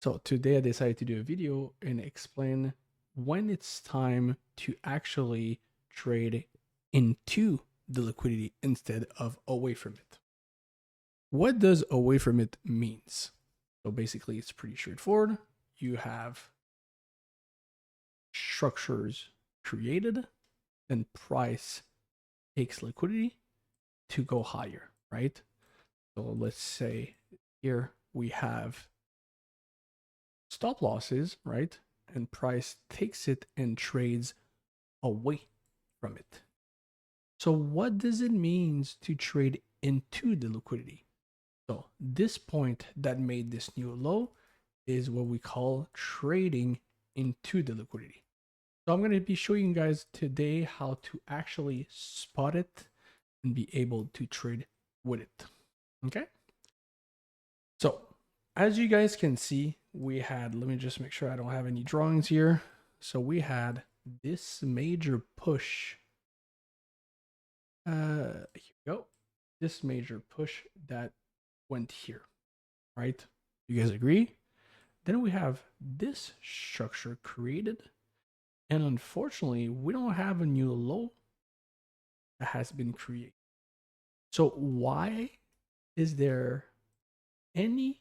So today I decided to do a video and explain when it's time to actually trade into the liquidity instead of away from it. What does away from it means? So basically it's pretty straightforward. You have structures created and price takes liquidity to go higher, right? So let's say here we have stop losses, right? And price takes it and trades away from it. So what does it mean to trade into the liquidity? So this point that made this new low is what we call trading into the liquidity. So I'm going to be showing you guys today how to actually spot it and be able to trade with it. Okay. So as you guys can see, we had, let me just make sure I don't have any drawings here. So we had this major push. Here we go. This major push that went here, right? You guys agree? Then we have this structure created. And unfortunately, we don't have a new low that has been created. So why is there any,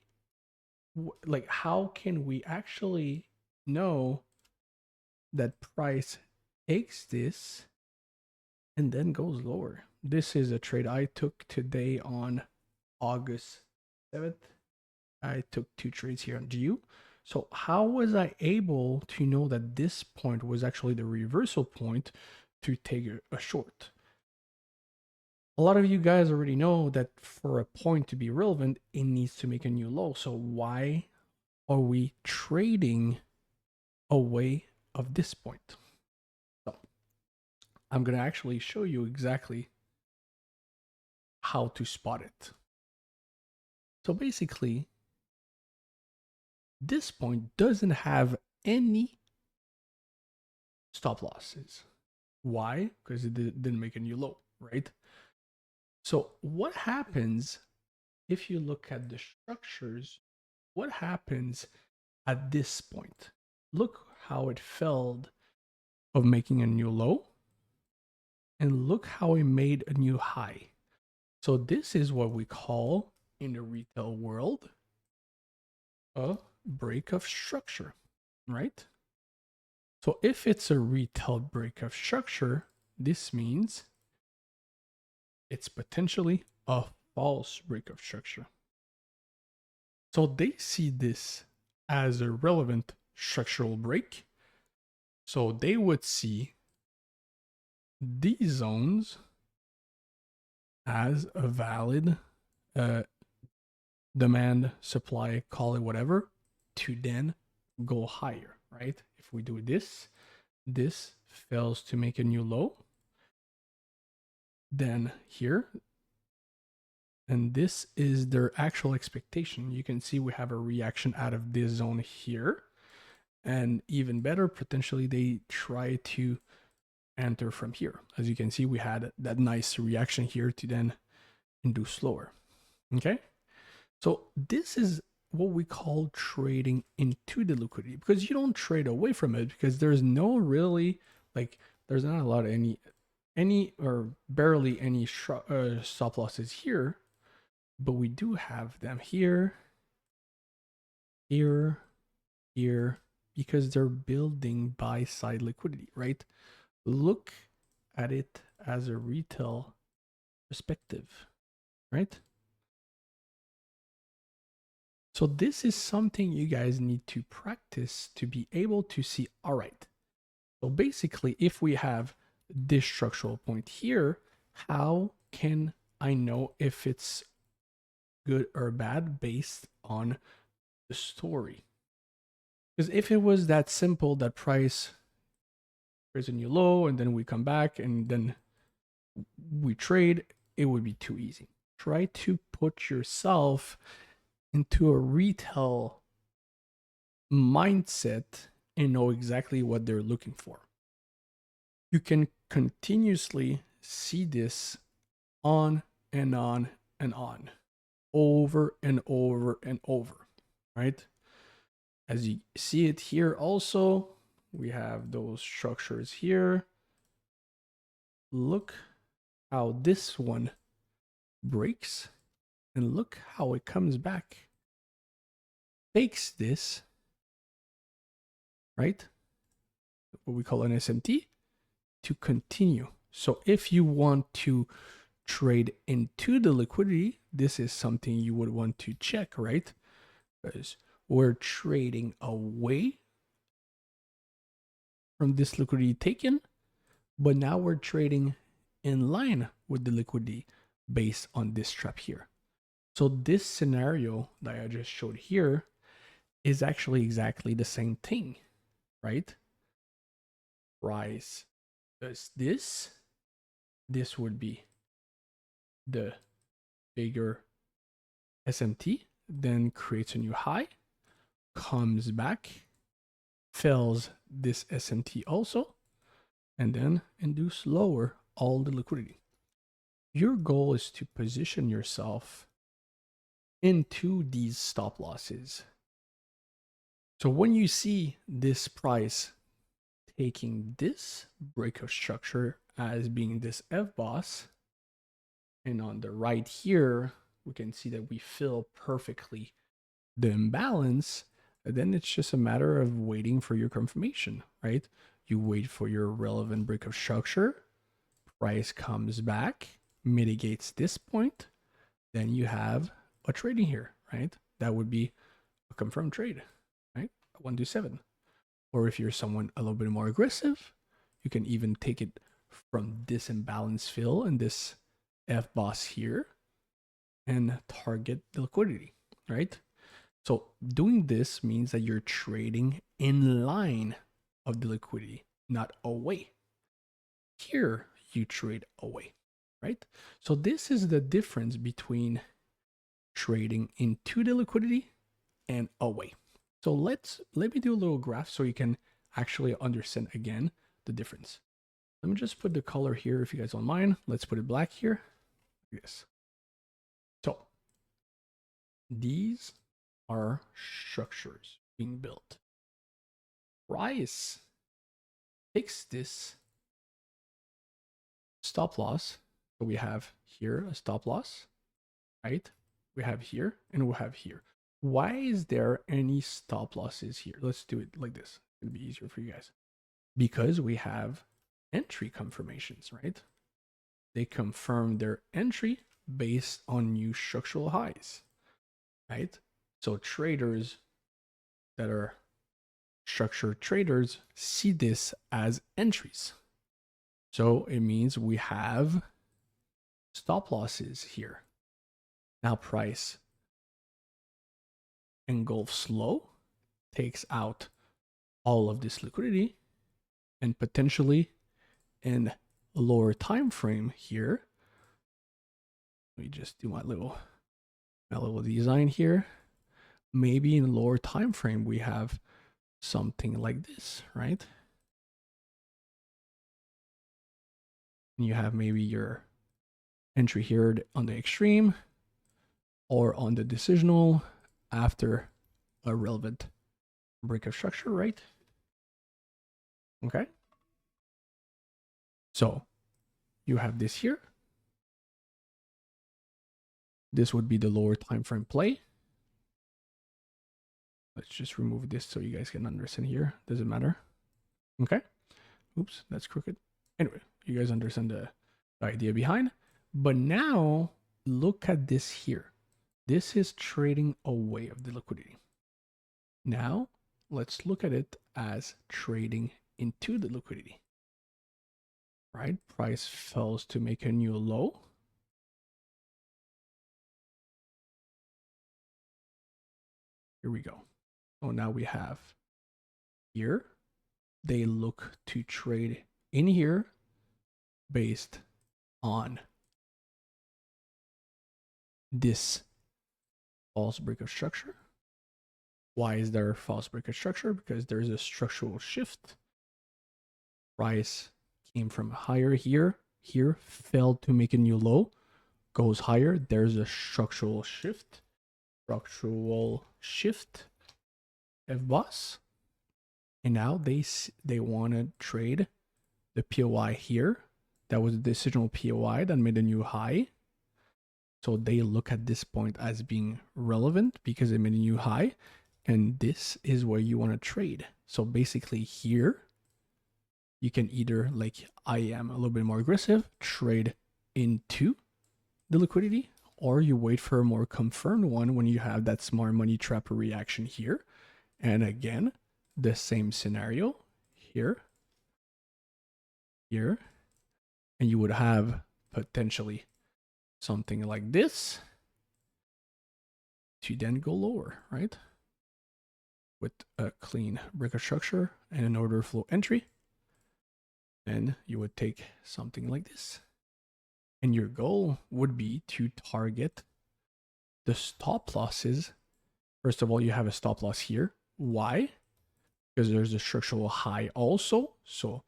like, how can we actually know that price takes this and then goes lower? This is a trade I took today on August 7th. I took 2 trades here on GU. So how was I able to know that this point was actually the reversal point to take a short? A lot of you guys already know that for a point to be relevant, it needs to make a new low. So why are we trading away of this point? So I'm going to actually show you exactly how to spot it. So basically, this point doesn't have any stop losses. Why? Because it didn't make a new low, right? So what happens if you look at the structures? What happens at this point? Look how it failed of making a new low, and look how it made a new high. So this is what we call in the retail world a break of structure, right? So if it's a retail break of structure, this means it's potentially a false break of structure. So they see this as a relevant structural break. So they would see these zones as a valid demand, supply, call it whatever, to then go higher, right? If we do this, this fails to make a new low. Then here, and this is their actual expectation. You can see we have a reaction out of this zone here. And even better, potentially they try to enter from here. As you can see, we had that nice reaction here to then induce lower. Okay. So this is what we call trading into the liquidity, because you don't trade away from it, because there's no really, like, there's not a lot of any or barely any stop losses here, but we do have them here, here, here, because they're building buy side liquidity, right? Look at it as a retail perspective, right? So this is something you guys need to practice to be able to see, all right. So basically, if we have this structural point here, how can I know if it's good or bad based on the story? Because if it was that simple, that price creates a new low and then we come back and then we trade, it would be too easy. Try to put yourself into a retail mindset and know exactly what they're looking for. You can continuously see this on and on and on, over and over and over, right? As you see it here also, we have those structures here. Look how this one breaks and look how it comes back. Takes this, right? What we call an SMT to continue. So if you want to trade into the liquidity, this is something you would want to check, right? Because we're trading away from this liquidity taken, but now we're trading in line with the liquidity based on this trap here. So this scenario that I just showed here is actually exactly the same thing, right? Price does this. This would be the bigger SMT, then creates a new high, comes back, fills this SMT also, and then induce lower all the liquidity. Your goal is to position yourself into these stop losses. So when you see this price taking this breakout structure as being this FBOSS, and on the right here, we can see that we fill perfectly the imbalance, then it's just a matter of waiting for your confirmation, right? You wait for your relevant breakout structure, price comes back, mitigates this point, then you have a trading here, right? That would be a confirmed trade, right? 127. Or if you're someone a little bit more aggressive, you can even take it from this imbalance fill and this FBOSS here and target the liquidity, right? So doing this means that you're trading in line of the liquidity, not away. Here you trade away, right? So this is the difference between trading into the liquidity and away. So let me do a little graph so you can actually understand again the difference. Let me just put the color here if you guys don't mind. Let's put it black here. Like this. So these are structures being built. Price takes this stop loss. So we have here a stop loss, right? We have here and we'll have here. Why is there any stop losses here? Let's do it like this. It'll be easier for you guys. Because we have entry confirmations, right? They confirm their entry based on new structural highs, right? So traders that are structured traders see this as entries. So it means we have stop losses here. Now price engulfs low, takes out all of this liquidity, and potentially in a lower time frame here, let me just do my little design here. Maybe in a lower time frame we have something like this, right? And you have maybe your entry here on the extreme or on the decisional after a relevant breakout structure, right? Okay. So you have this here. This would be the lower time frame play. Let's just remove this so you guys can understand here. Doesn't matter. Okay. Oops, that's crooked. Anyway, you guys understand the idea behind. But now look at this here. This is trading away of the liquidity. Now let's look at it as trading into the liquidity. Right? Price fails to make a new low. Here we go. So now we have here, they look to trade in here based on this false breakout structure. Why is there a false breakout structure? Because there's a structural shift. Price came from higher here, failed to make a new low, goes higher. There's a structural shift. FBOSS, and now they want to trade the POI here. That was the decisional POI that made a new high. So they look at this point as being relevant because it made a new high, and this is where you want to trade. So basically here, you can either, like I am, a little bit more aggressive, trade into the liquidity, or you wait for a more confirmed one when you have that smart money trap reaction here. And again, the same scenario here, here, and you would have potentially something like this to then go lower, right? With a clean breaker structure and an order flow entry. Then you would take something like this. And your goal would be to target the stop losses. First of all, you have a stop loss here. Why? Because there's a structural high also. So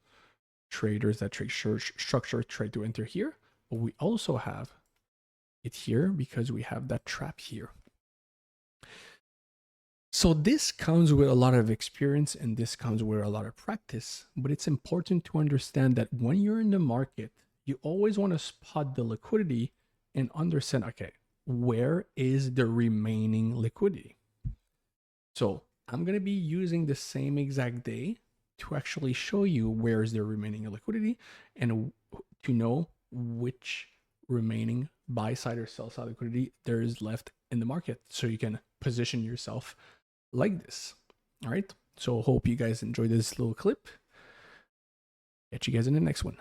traders that trade structure try to enter here. But we also have it here because we have that trap here. So this comes with a lot of experience and this comes with a lot of practice, but it's important to understand that when you're in the market, you always want to spot the liquidity and understand, okay, where is the remaining liquidity? So I'm going to be using the same exact day to actually show you where is the remaining liquidity and to know which remaining buy side or sell side liquidity there is left in the market, so you can position yourself like this. All right. So hope you guys enjoyed this little clip. Catch you guys in the next one.